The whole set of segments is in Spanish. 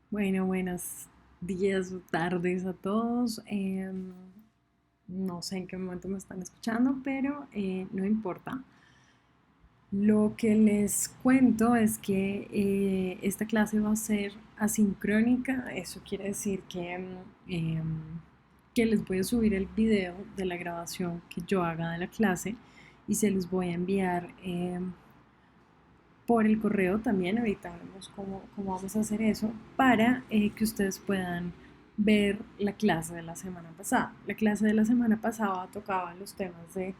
Bueno, buenos días o tardes a todos. No sé en qué momento me están escuchando, pero no importa. Lo que les cuento es que esta clase va a ser asincrónica. Eso quiere decir que les voy a subir el video de la grabación que yo haga de la clase y se los voy a enviar por el correo también. Ahorita vemos cómo vamos a hacer eso para que ustedes puedan ver la clase de la semana pasada. La clase de la semana pasada tocaba los temas de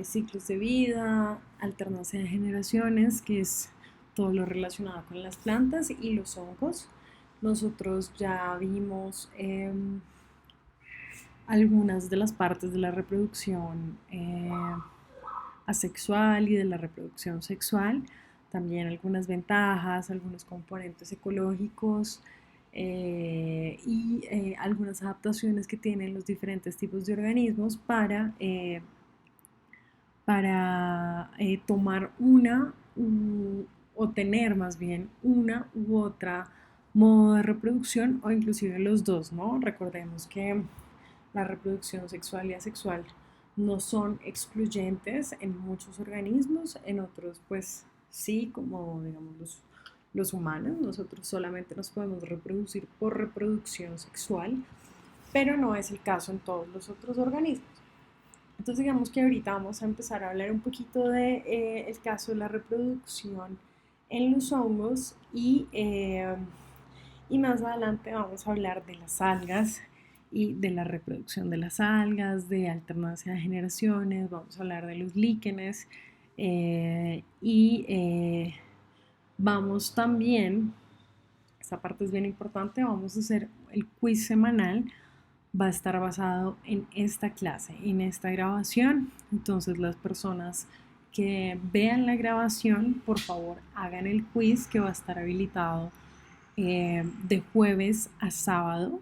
ciclos de vida, alternancia de generaciones, que es todo lo relacionado con las plantas y los hongos. Nosotros ya vimos algunas de las partes de la reproducción asexual y de la reproducción sexual, también algunas ventajas, algunos componentes ecológicos algunas adaptaciones que tienen los diferentes tipos de organismos para tomar o tener más bien una u otra modo de reproducción o inclusive los dos, ¿no? Recordemos que la reproducción sexual y asexual no son excluyentes en muchos organismos, en otros pues sí, como digamos los humanos, nosotros solamente nos podemos reproducir por reproducción sexual, pero no es el caso en todos los otros organismos. Entonces digamos que ahorita vamos a empezar a hablar un poquito de el caso de la reproducción en los hongos y más adelante vamos a hablar de las algas y de la reproducción de las algas, de alternancia de generaciones, vamos a hablar de los líquenes vamos también, esta parte es bien importante, vamos a hacer el quiz semanal, va a estar basado en esta clase, en esta grabación. Entonces las personas que vean la grabación, por favor hagan el quiz que va a estar habilitado de jueves a sábado.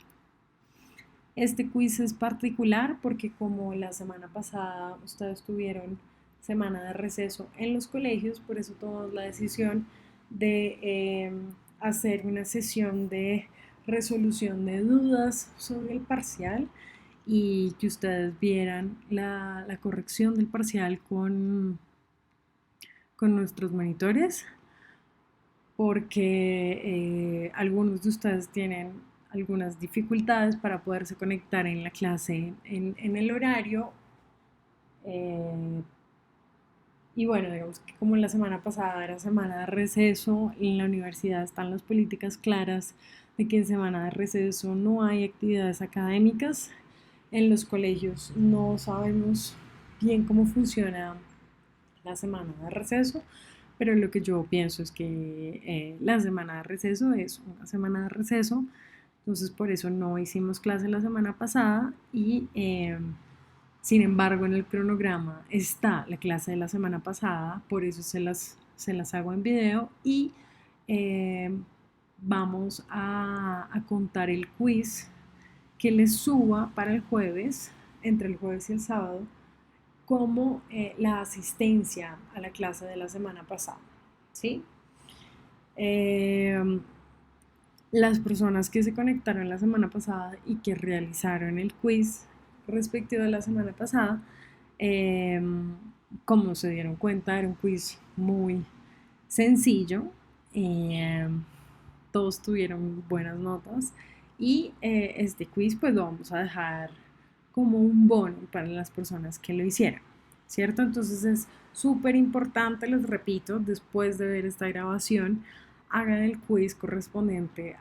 Este quiz es particular porque como la semana pasada ustedes tuvieron semana de receso en los colegios, por eso tomamos la decisión de hacer una sesión de resolución de dudas sobre el parcial y que ustedes vieran la corrección del parcial con nuestros monitores, porque algunos de ustedes tienen algunas dificultades para poderse conectar en la clase en el horario. Y bueno, digamos que como la semana pasada era semana de receso, en la universidad están las políticas claras de que en semana de receso no hay actividades académicas. En los colegios no sabemos bien cómo funciona la semana de receso, pero lo que yo pienso es que la semana de receso es una semana de receso, entonces por eso no hicimos clase la semana pasada sin embargo en el cronograma está la clase de la semana pasada, por eso se las hago en video y eh, vamos a contar el quiz que les suba para el jueves, entre el jueves y el sábado, como la asistencia a la clase de la semana pasada, ¿sí? Eh, las personas que se conectaron la semana pasada y que realizaron el quiz respectivo de la semana pasada, eh, como se dieron cuenta, era un quiz muy sencillo. eh, Todos tuvieron buenas notas y este quiz pues lo vamos a dejar como un bono para las personas que lo hicieran, ¿cierto? Entonces es súper importante, les repito, después de ver esta grabación, hagan el quiz correspondiente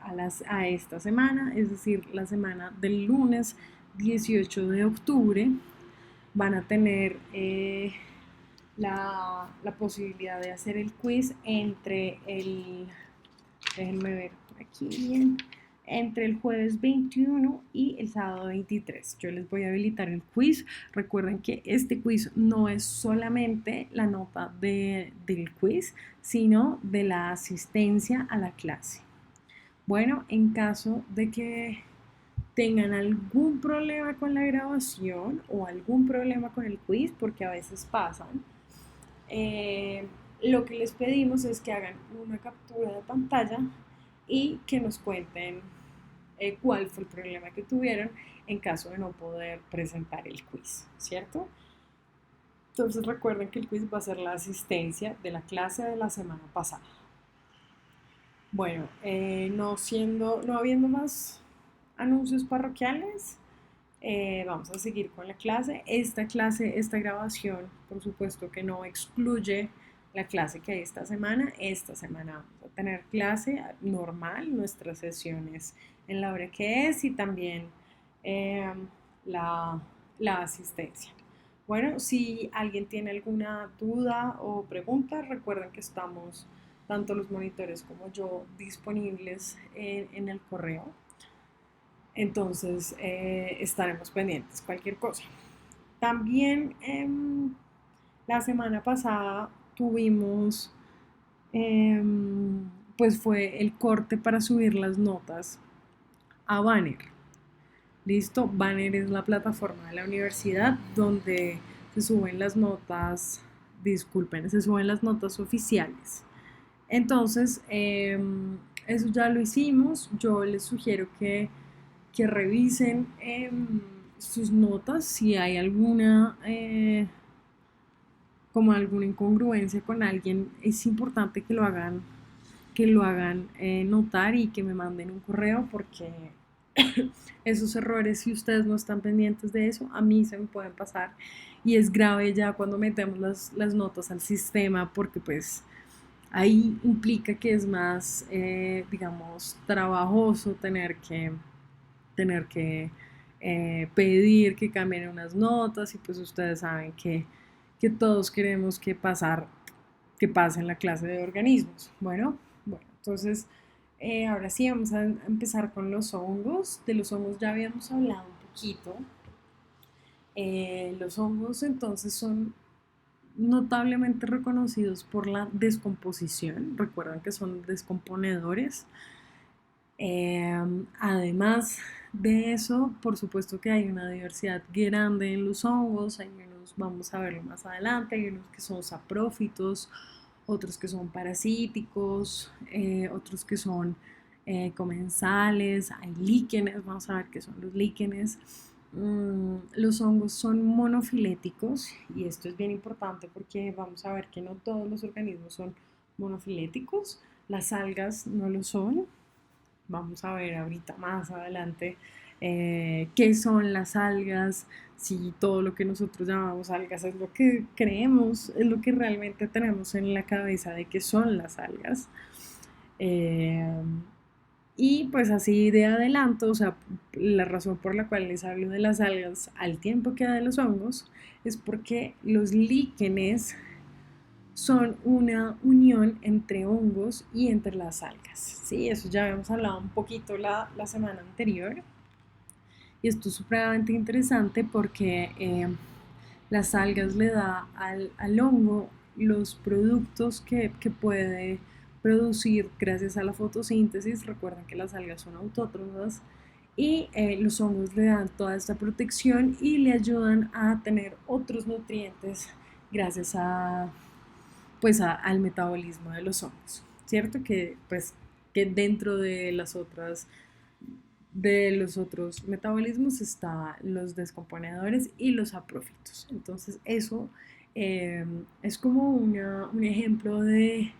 a esta semana, es decir, la semana del lunes 18 de octubre. Van a tener la posibilidad de hacer el quiz déjenme ver por aquí bien, entre el jueves 21 y el sábado 23. Yo les voy a habilitar el quiz. Recuerden que este quiz no es solamente la nota del quiz, sino de la asistencia a la clase. Bueno, en caso de que tengan algún problema con la grabación o algún problema con el quiz, porque a veces pasan, lo que les pedimos es que hagan una captura de pantalla y que nos cuenten cuál fue el problema que tuvieron en caso de no poder presentar el quiz, ¿cierto? Entonces recuerden que el quiz va a ser la asistencia de la clase de la semana pasada. Bueno, no habiendo más anuncios parroquiales, vamos a seguir con la clase. Esta grabación, por supuesto que no excluye la clase que hay esta semana. Esta semana vamos a tener clase normal, nuestras sesiones en la hora que es y también eh, la, la asistencia. Bueno, si alguien tiene alguna duda o pregunta, recuerden que estamos tanto los monitores como yo disponibles en el correo. Entonces estaremos pendientes cualquier cosa. También la semana pasada tuvimos, pues fue el corte para subir las notas a Banner. Listo, Banner es la plataforma de la universidad donde se suben las notas, disculpen, se suben las notas oficiales. Entonces, eso ya lo hicimos. Yo les sugiero que revisen sus notas si hay como alguna incongruencia con alguien. Es importante que lo hagan notar y que me manden un correo porque esos errores, si ustedes no están pendientes de eso, a mí se me pueden pasar y es grave ya cuando metemos las notas al sistema porque pues ahí implica que es más, digamos, trabajoso tener que pedir que cambien unas notas y pues ustedes saben que todos queremos que pasen la clase de organismos. Bueno, entonces ahora sí vamos a empezar con los hongos. De los hongos ya habíamos hablado un poquito. Los hongos entonces son notablemente reconocidos por la descomposición. Recuerdan que son descomponedores. Además de eso, por supuesto que hay una diversidad grande en los hongos. Hay unos, vamos a verlo más adelante, hay unos que son saprófitos, otros que son parasíticos, otros que son comensales, hay líquenes, vamos a ver qué son los líquenes. Los hongos son monofiléticos y esto es bien importante porque vamos a ver que no todos los organismos son monofiléticos, las algas no lo son. Vamos a ver ahorita más adelante qué son las algas, si todo lo que nosotros llamamos algas es lo que creemos, es lo que realmente tenemos en la cabeza de que son las algas. Eh, y pues así de adelanto, o sea, la razón por la cual les hablo de las algas al tiempo que de los hongos es porque los líquenes son una unión entre hongos y entre las algas. Sí, eso ya habíamos hablado un poquito la semana anterior. Y esto es supremamente interesante porque las algas le da al hongo los productos que puede producir gracias a la fotosíntesis. Recuerden que las algas son autótrofas y los hongos le dan toda esta protección y le ayudan a tener otros nutrientes gracias pues al metabolismo de los hongos, ¿cierto? Que pues que dentro de los otros metabolismos están los descomponedores y los saprófitos. Entonces eso es como un ejemplo de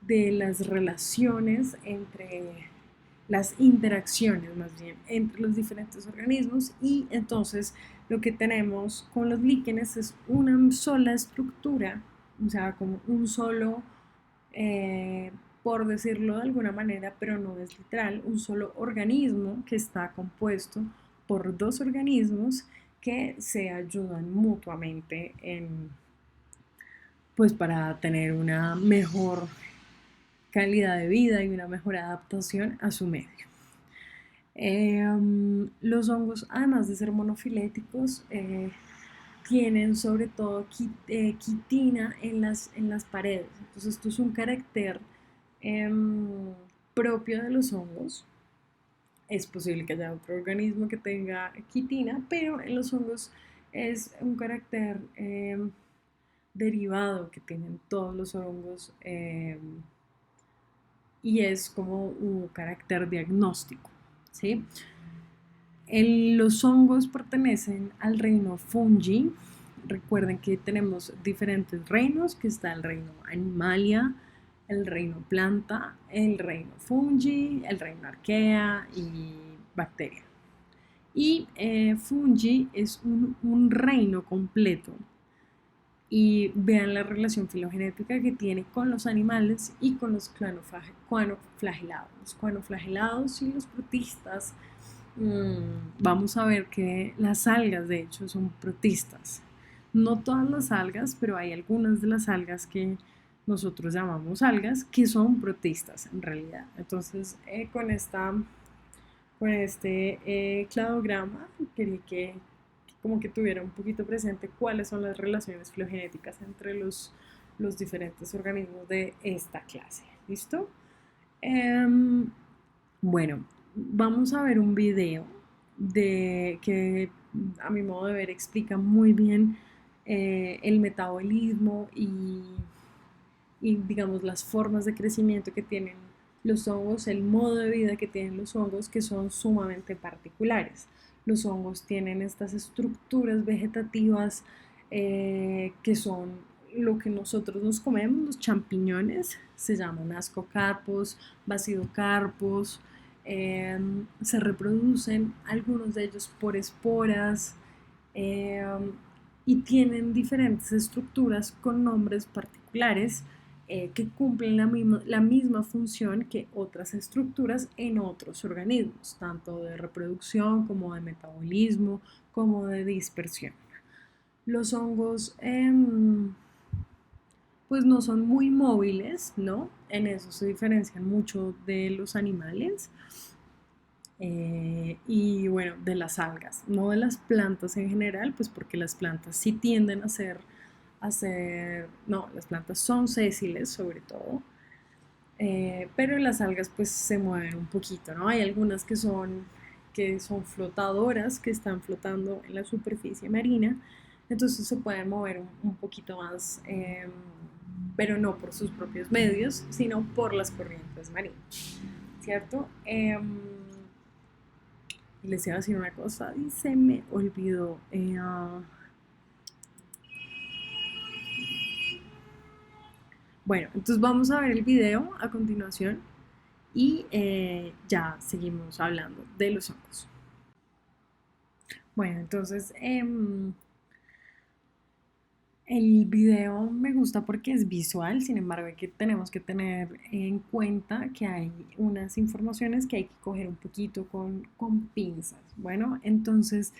las relaciones entre las interacciones más bien entre los diferentes organismos y entonces lo que tenemos con los líquenes es una sola estructura, o sea, como un solo, por decirlo de alguna manera, pero no es literal, un solo organismo que está compuesto por dos organismos que se ayudan mutuamente pues para tener una mejor calidad de vida y una mejor adaptación a su medio. Los hongos, además de ser monofiléticos, tienen sobre todo quitina en las paredes. Entonces, esto es un carácter propio de los hongos. Es posible que haya otro organismo que tenga quitina, pero en los hongos es un carácter derivado que tienen todos los hongos. y es como un carácter diagnóstico, ¿sí? Los hongos pertenecen al reino fungi. Recuerden que tenemos diferentes reinos, que está el reino animalia, el reino planta, el reino fungi, el reino arquea y bacteria. Y fungi es un reino completo. Y vean la relación filogenética que tiene con los animales y con los cuanoflagelados. Los cuanoflagelados y los protistas. Vamos a ver que las algas, de hecho, son protistas. No todas las algas, pero hay algunas de las algas que nosotros llamamos algas que son protistas en realidad. Entonces, con este cladograma quería que como que tuviera un poquito presente cuáles son las relaciones filogenéticas entre los diferentes organismos de esta clase. ¿Listo? Bueno, vamos a ver un video que a mi modo de ver explica muy bien el metabolismo y digamos las formas de crecimiento que tienen los hongos, el modo de vida que tienen los hongos, que son sumamente particulares. Los hongos tienen estas estructuras vegetativas que son lo que nosotros nos comemos, los champiñones, se llaman ascocarpos, basidocarpos, se reproducen algunos de ellos por esporas eh, y tienen diferentes estructuras con nombres particulares que cumplen la misma función que otras estructuras en otros organismos, tanto de reproducción como de metabolismo, como de dispersión. Los hongos pues no son muy móviles, ¿no? En eso se diferencian mucho de los animales. Y bueno, de las algas, no de las plantas en general, pues porque las plantas sí tienden no, las plantas son sésiles sobre todo, pero las algas pues se mueven un poquito, ¿no? Hay algunas que son flotadoras, que están flotando en la superficie marina, entonces se pueden mover un poquito más, pero no por sus propios medios, sino por las corrientes marinas, ¿cierto? Les iba a decir una cosa y se me olvidó. Bueno, entonces vamos a ver el video a continuación y ya seguimos hablando de los hongos. Bueno, entonces el video me gusta porque es visual, sin embargo tenemos que tener en cuenta que hay unas informaciones que hay que coger un poquito con pinzas. Bueno, entonces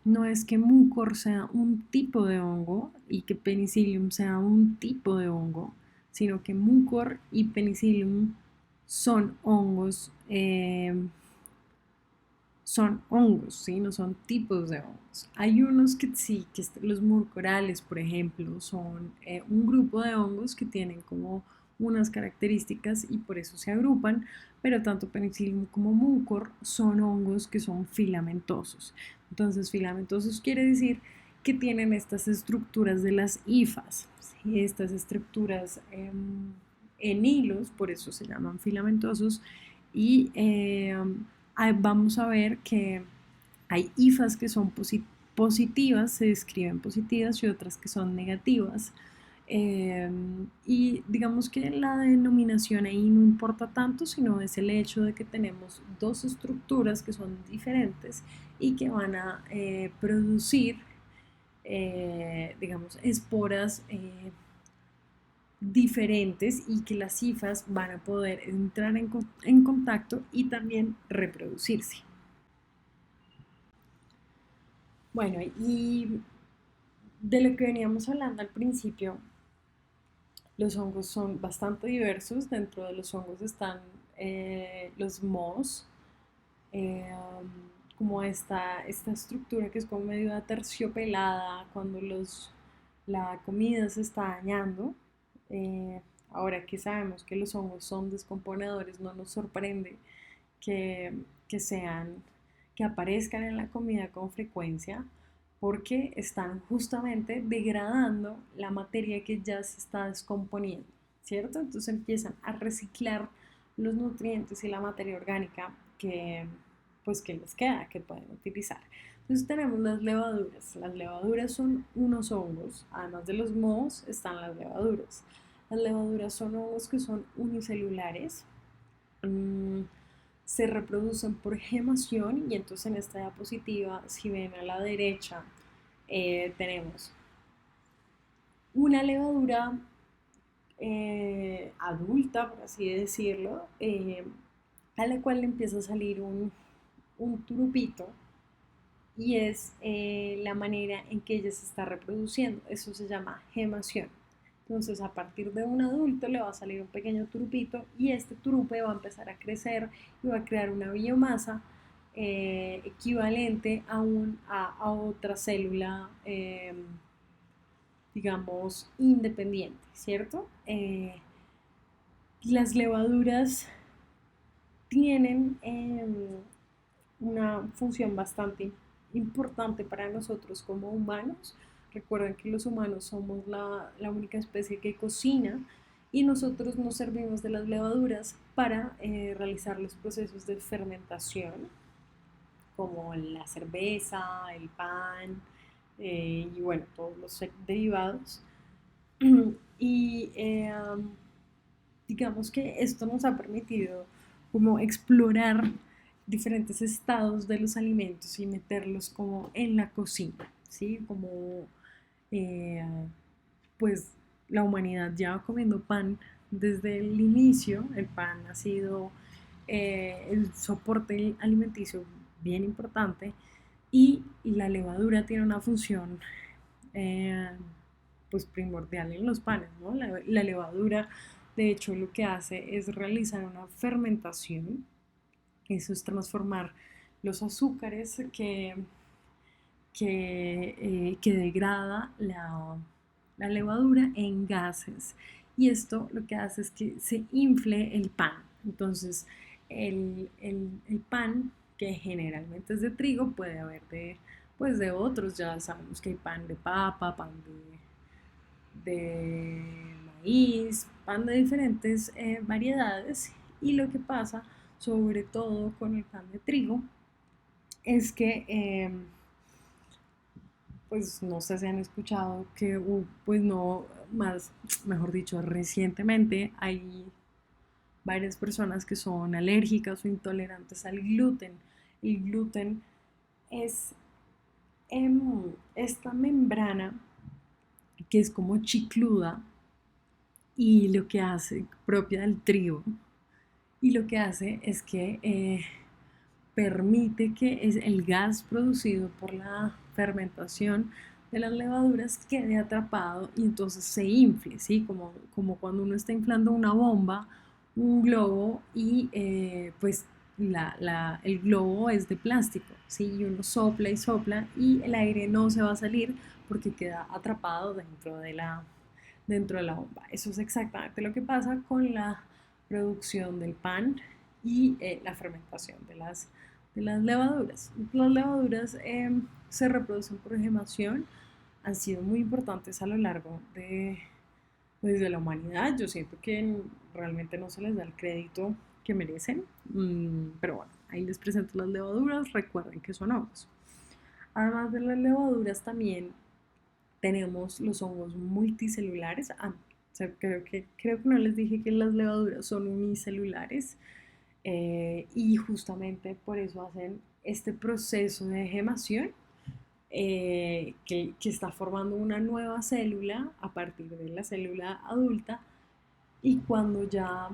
no es que mucor sea un tipo de hongo y que penicillium sea un tipo de hongo, sino que mucor y penicillium son hongos, ¿sí? No son tipos de hongos. Hay unos que sí, los mucorales, por ejemplo, son un grupo de hongos que tienen como unas características y por eso se agrupan, pero tanto penicillium como mucor son hongos que son filamentosos. Entonces, filamentosos quiere decir que tienen estas estructuras de las hifas, ¿sí? Estas estructuras en hilos, por eso se llaman filamentosos, y vamos a ver que hay hifas que son positivas, se describen positivas y otras que son negativas. Y digamos que la denominación ahí no importa tanto, sino es el hecho de que tenemos dos estructuras que son diferentes y que van a producir, digamos, esporas diferentes y que las hifas van a poder entrar en contacto y también reproducirse. Bueno, y de lo que veníamos hablando al principio, los hongos son bastante diversos. Dentro de los hongos están los mohos, eh, como esta estructura que es como medio aterciopelada cuando la comida se está dañando. Eh, Ahora que sabemos que los hongos son descomponedores, no nos sorprende que, que sean, que aparezcan en la comida con frecuencia porque están justamente degradando la materia que ya se está descomponiendo, ¿cierto? Entonces empiezan a reciclar los nutrientes y la materia orgánica que, pues, que les queda, que pueden utilizar. Entonces tenemos las levaduras. Las levaduras son unos hongos, además de los mohos están las levaduras. Las levaduras son hongos que son unicelulares, mm, se reproducen por gemación y entonces en esta diapositiva, si ven a la derecha, tenemos una levadura adulta, por así decirlo, a la cual le empieza a salir un turupito y es la manera en que ella se está reproduciendo. Eso se llama gemación. Entonces, a partir de un adulto le va a salir un pequeño turupito y este turupe va a empezar a crecer y va a crear una biomasa equivalente a otra célula, digamos, independiente, ¿cierto? Las levaduras tienen una función bastante importante para nosotros como humanos. Recuerden que los humanos somos la única especie que cocina y nosotros nos servimos de las levaduras para realizar los procesos de fermentación, como la cerveza, el pan y bueno, todos los derivados. Y digamos que esto nos ha permitido como explorar diferentes estados de los alimentos y meterlos como en la cocina, ¿sí? Como eh, pues la humanidad ya comiendo pan desde el inicio, el pan ha sido el soporte alimenticio bien importante y la levadura tiene una función eh, pues primordial en los panes, ¿no? La levadura, de hecho, lo que hace es realizar una fermentación, eso es transformar los azúcares que degrada la levadura en gases. Y esto lo que hace es que se infle el pan. Entonces, el pan, que generalmente es de trigo, puede haber pues de otros, ya sabemos que hay pan de papa, pan de maíz, pan de diferentes variedades. Y lo que pasa, sobre todo con el pan de trigo, es que pues no sé si han escuchado que, pues no, más, mejor dicho, recientemente hay varias personas que son alérgicas o intolerantes al gluten. El gluten es esta membrana que es como chicluda y lo que hace, propia del trigo, y lo que hace es que permite que el gas producido por la fermentación de las levaduras quede atrapado y entonces se infle, ¿sí? Como cuando uno está inflando una bomba, un globo y pues el globo es de plástico, ¿sí? Y uno sopla y sopla y el aire no se va a salir porque queda atrapado dentro de la bomba. Eso es exactamente lo que pasa con la producción del pan y la fermentación de las levaduras. Las levaduras se reproducen por gemación, han sido muy importantes a lo largo pues, de la humanidad. Yo siento que realmente no se les da el crédito que merecen, pero bueno, ahí les presento las levaduras, recuerden que son hongos. Además de las levaduras también tenemos los hongos multicelulares. O sea, creo que no les dije que las levaduras son unicelulares y justamente por eso hacen este proceso de gemación que está formando una nueva célula a partir de la célula adulta y cuando ya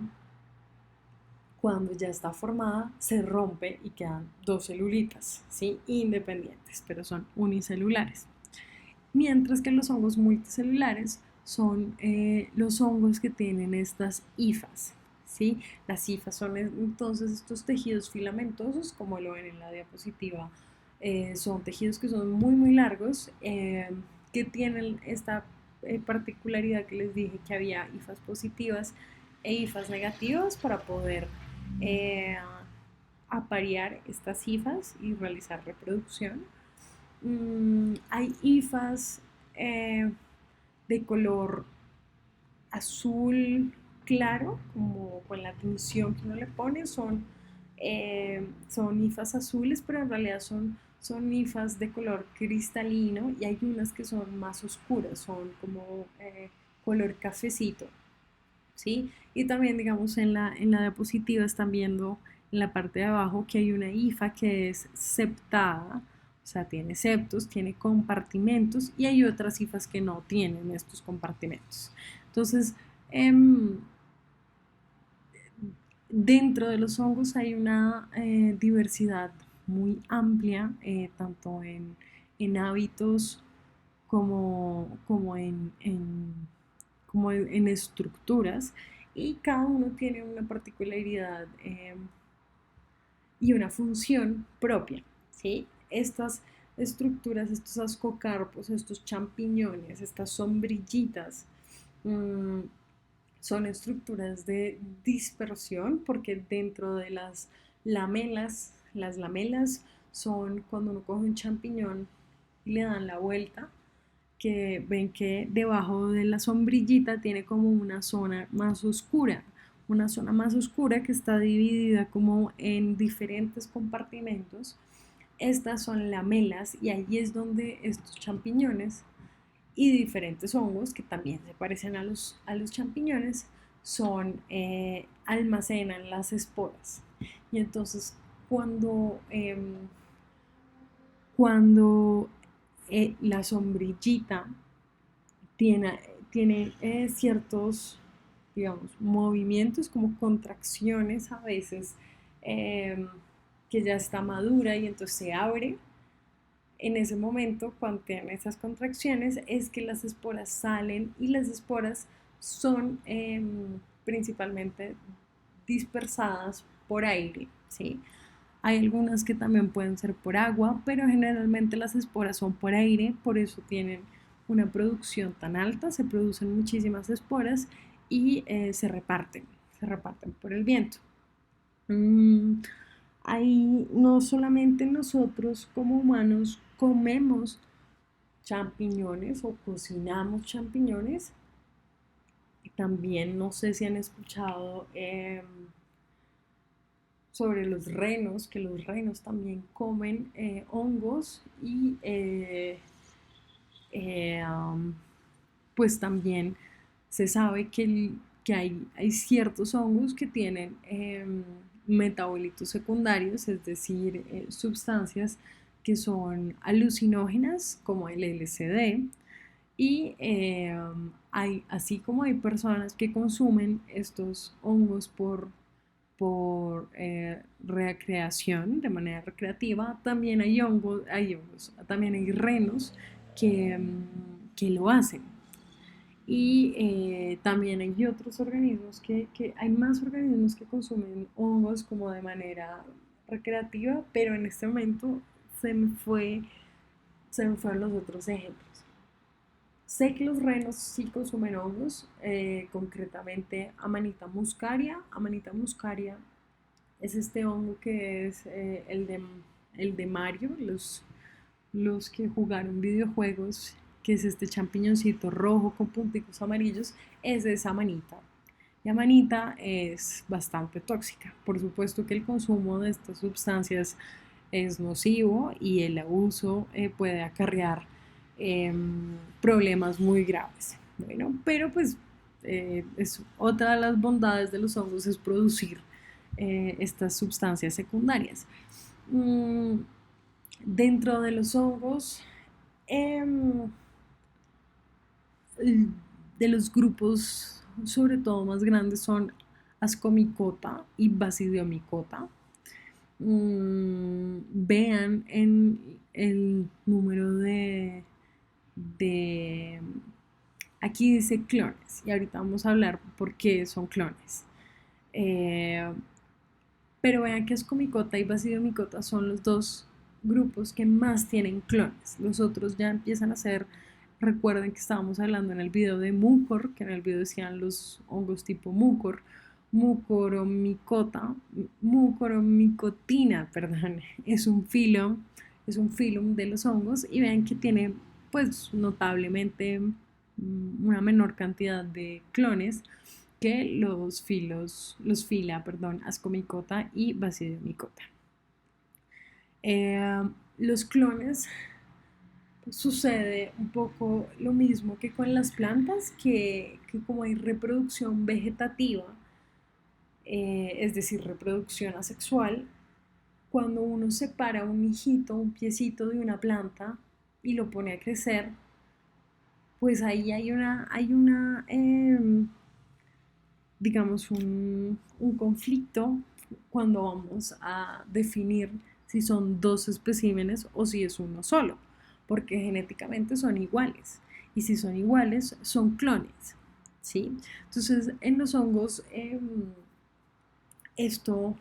está formada se rompe y quedan dos celulitas, ¿sí? Independientes, pero son unicelulares. Mientras que los hongos multicelulares son los hongos que tienen estas hifas, ¿sí? Las hifas son entonces estos tejidos filamentosos, como lo ven en la diapositiva, son tejidos que son muy muy largos, que tienen esta particularidad que les dije que había hifas positivas e hifas negativas para poder eh, aparear estas hifas y realizar reproducción. Hay hifas de color azul claro, como con la atención que uno le pone, son hifas azules, pero en realidad son hifas de color cristalino y hay unas que son más oscuras, son como color cafecito, ¿sí? Y también, digamos, en la diapositiva están viendo en la parte de abajo que hay una hifa que es septada, o sea, tiene septos, tiene compartimentos y hay otras hifas que no tienen estos compartimentos. Entonces, dentro de los hongos hay una diversidad muy amplia, tanto en hábitos como en estructuras, y cada uno tiene una particularidad y una función propia, ¿sí? Estas estructuras, estos ascocarpos, estos champiñones, estas sombrillitas, mmm, son estructuras de dispersión porque dentro de las lamelas son cuando uno coge un champiñón y le dan la vuelta, que ven que debajo de la sombrillita tiene como una zona más oscura que está dividida como en diferentes compartimentos. Estas son lamelas y ahí es donde estos champiñones y diferentes hongos que también se parecen a los champiñones almacenan las esporas. Y entonces cuando la sombrillita tiene ciertos, digamos, movimientos como contracciones a veces, eh, que ya está madura y entonces se abre. En ese momento, cuando tienen esas contracciones, es que las esporas salen y las esporas son principalmente dispersadas por aire, ¿sí? Hay algunas que también pueden ser por agua, pero generalmente las esporas son por aire, por eso tienen una producción tan alta, se producen muchísimas esporas y se reparten por el viento. Mm, Ahí no solamente nosotros como humanos comemos champiñones o cocinamos champiñones, también no sé si han escuchado sobre los renos, que los renos también comen hongos y pues también se sabe que hay ciertos hongos que tienen metabolitos secundarios, es decir, sustancias que son alucinógenas como el LSD, y así como hay personas que consumen estos hongos por recreación, de manera recreativa, también también hay renos que lo hacen. Y también hay otros organismos hay más organismos que consumen hongos como de manera recreativa, pero en este momento se me fue, se me fueron los otros ejemplos. Sé que los renos sí consumen hongos, concretamente Amanita muscaria. Amanita muscaria es este hongo que es el de Mario, los que jugaron videojuegos, que es este champiñoncito rojo con punticos amarillos, es de esa manita. La manita es bastante tóxica. Por supuesto que el consumo de estas sustancias es nocivo y el abuso puede acarrear problemas muy graves. Bueno, pero pues es otra de las bondades de los hongos es producir estas sustancias secundarias. Mm, Dentro de los hongos, em, de los grupos, sobre todo más grandes, son Ascomycota y Basidiomycota. Vean en el número de aquí dice clones y ahorita vamos a hablar por qué son clones. Pero vean que Ascomycota y Basidiomycota son los dos grupos que más tienen clones. Los otros ya empiezan a ser, recuerden que estábamos hablando en el video de Mucor, que en el video decían los hongos tipo Mucor, Mucoromicotina, perdón, es un filum de los hongos y vean que tiene pues notablemente una menor cantidad de clones, que los fila, perdón, ascomicota y basidiomicota. Los clones sucede un poco lo mismo que con las plantas, que como hay reproducción vegetativa, es decir, reproducción asexual, cuando uno separa un hijito, un piecito de una planta y lo pone a crecer, pues ahí digamos, un conflicto cuando vamos a definir si son dos especímenes o si es uno solo, porque genéticamente son iguales. Y si son iguales, son clones, ¿sí? Entonces, en los hongos, esto,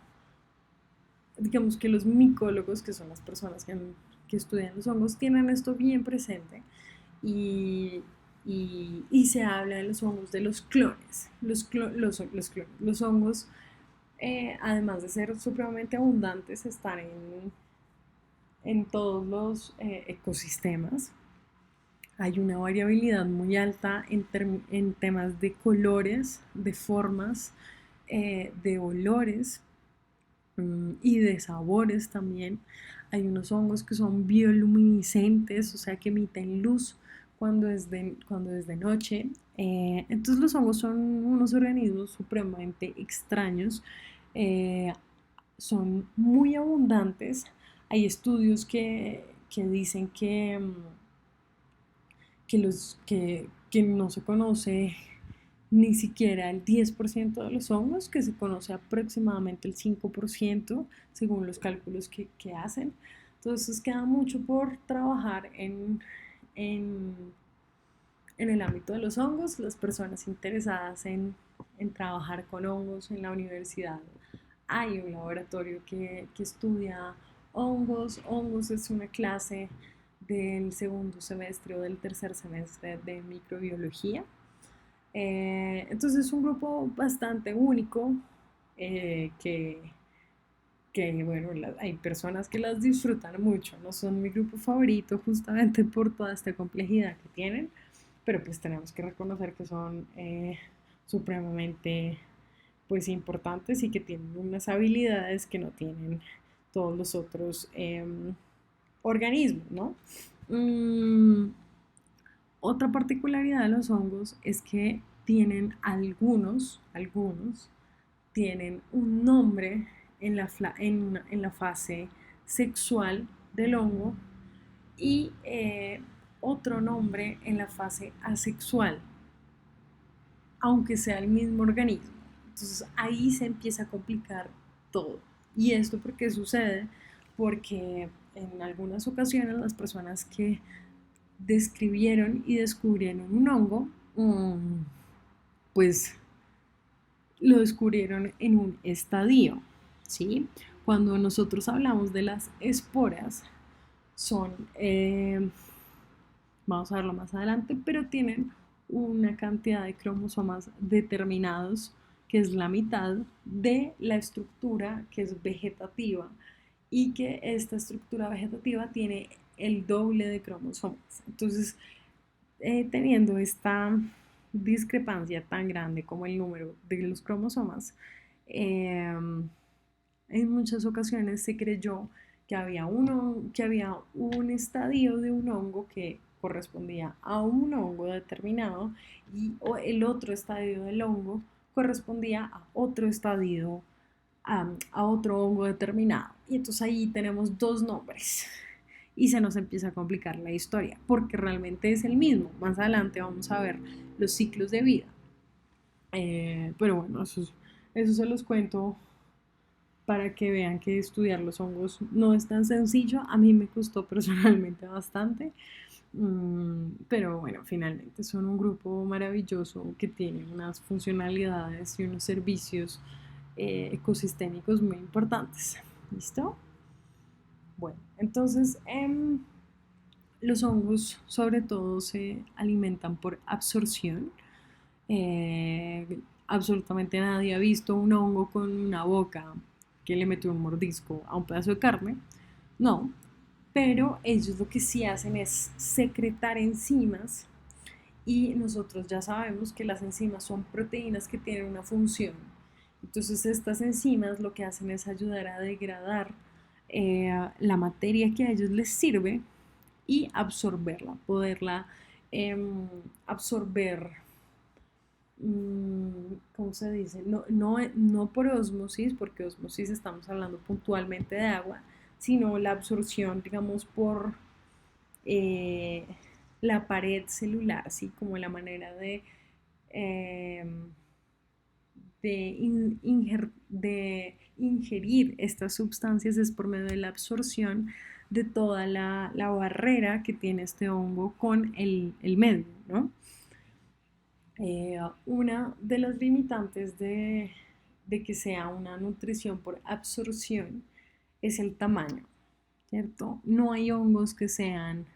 digamos que los micólogos, que son las personas que estudian los hongos, tienen esto bien presente y, y se habla de los hongos de los clones. Los hongos, además de ser supremamente abundantes, están en todos los ecosistemas. Hay una variabilidad muy alta en temas de colores, de formas, de olores y de sabores también. Hay unos hongos que son bioluminiscentes, o sea que emiten luz cuando es de noche. Entonces los hongos son unos organismos supremamente extraños, eh, son muy abundantes. Hay estudios que dicen que no se conoce ni siquiera el 10% de los hongos, que se conoce aproximadamente el 5% según los cálculos que hacen. Entonces queda mucho por trabajar en, en el ámbito de los hongos. Las personas interesadas en trabajar con hongos en la universidad, hay un laboratorio que estudia hongos. Hongos es una clase del segundo semestre o del tercer semestre de microbiología. Entonces es un grupo bastante único, que bueno, hay personas que las disfrutan mucho, no son mi grupo favorito justamente por toda esta complejidad que tienen, pero pues tenemos que reconocer que son supremamente pues importantes y que tienen unas habilidades que no tienen todos los otros organismos, ¿no? Mm, Otra particularidad de los hongos es que tienen algunos tienen un nombre en la fase sexual del hongo y otro nombre en la fase asexual, aunque sea el mismo organismo. Entonces ahí se empieza a complicar todo. ¿Y esto por qué sucede? Porque en algunas ocasiones las personas que describieron y descubrieron un hongo, pues lo descubrieron en un estadio, ¿sí? Cuando nosotros hablamos de las esporas, son, vamos a verlo más adelante, pero tienen una cantidad de cromosomas determinados, que es la mitad de la estructura que es vegetativa, y que esta estructura vegetativa tiene el doble de cromosomas. Entonces, teniendo esta discrepancia tan grande como el número de los cromosomas, eh, en muchas ocasiones se creyó que había un estadio de un hongo que correspondía a un hongo determinado y el otro estadio del hongo correspondía a otro estadio, a otro hongo determinado. Y entonces ahí tenemos dos nombres y se nos empieza a complicar la historia porque realmente es el mismo. Más adelante vamos a ver los ciclos de vida. Pero bueno, eso se los cuento para que vean que estudiar los hongos no es tan sencillo. A mí me costó personalmente bastante, pero bueno, finalmente son un grupo maravilloso que tiene unas funcionalidades y unos servicios ecosistémicos muy importantes. ¿Listo? Bueno, entonces los hongos sobre todo se alimentan por absorción. Absolutamente nadie ha visto un hongo con una boca que le metió un mordisco a un pedazo de carne. No, pero ellos lo que sí hacen es secretar enzimas y nosotros ya sabemos que las enzimas son proteínas que tienen una función. Entonces estas enzimas lo que hacen es ayudar a degradar la materia que a ellos les sirve y absorberla, poderla absorber. ¿Cómo se dice? No por osmosis, porque osmosis estamos hablando puntualmente de agua, sino la absorción, digamos, por eh, la pared celular, ¿sí? Como la manera eh, de ingerir estas sustancias es por medio de la absorción de toda la barrera que tiene este hongo con el medio, ¿no? Una de las limitantes de que sea una nutrición por absorción es el tamaño, ¿cierto? No hay hongos que sean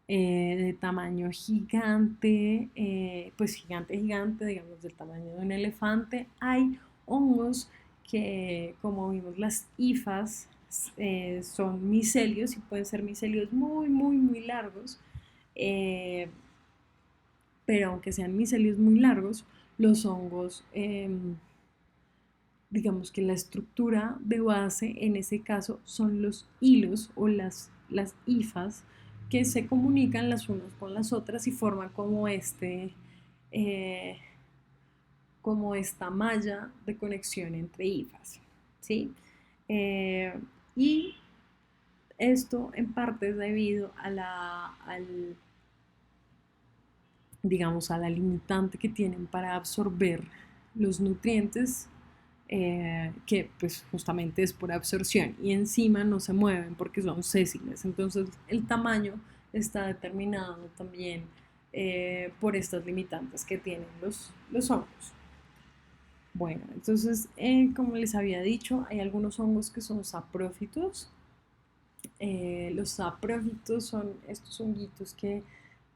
de tamaño gigante, pues gigante, gigante, digamos del tamaño de un elefante. Hay hongos que, como vimos, las hifas son micelios y pueden ser micelios muy, muy, muy largos. Eh, pero aunque sean micelios muy largos, los hongos, digamos que la estructura de base en ese caso son los hilos o las hifas que se comunican las unas con las otras y forman eh, como esta malla de conexión entre hifas, ¿sí? Eh, y esto en parte es debido digamos, a la limitante que tienen para absorber los nutrientes, que pues justamente es por absorción, y encima no se mueven porque son sésiles. Entonces el tamaño está determinado también por estas limitantes que tienen los hongos. Bueno, entonces, como les había dicho, hay algunos hongos que son saprófitos. Los saprófitos son estos honguitos que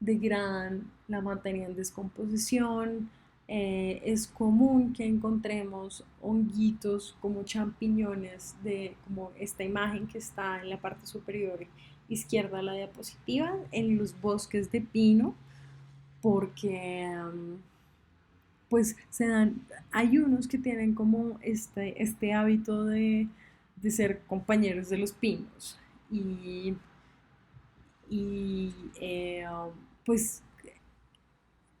degradan la materia en descomposición. Es común que encontremos honguitos como champiñones de como esta imagen que está en la parte superior izquierda de la diapositiva en los bosques de pino, porque pues hay unos que tienen como este hábito de ser compañeros de los pinos y, y pues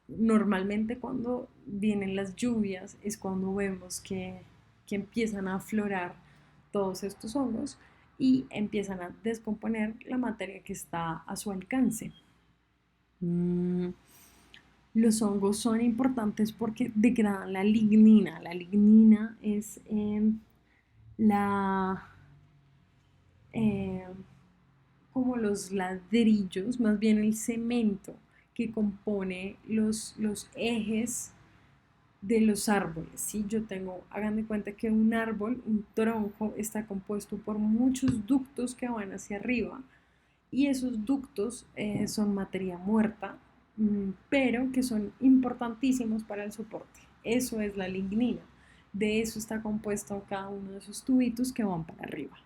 normalmente cuando vienen las lluvias es cuando vemos que empiezan a aflorar todos estos hongos y empiezan a descomponer la materia que está a su alcance. Los hongos son importantes porque degradan la lignina. La lignina es la, eh, como los ladrillos, más bien el cemento que compone los ejes de los árboles, ¿sí? Hagan de cuenta que un árbol, un tronco, está compuesto por muchos ductos que van hacia arriba y esos ductos son materia muerta, pero que son importantísimos para el soporte. Eso es la lignina. De eso está compuesto cada uno de esos tubitos que van para arriba.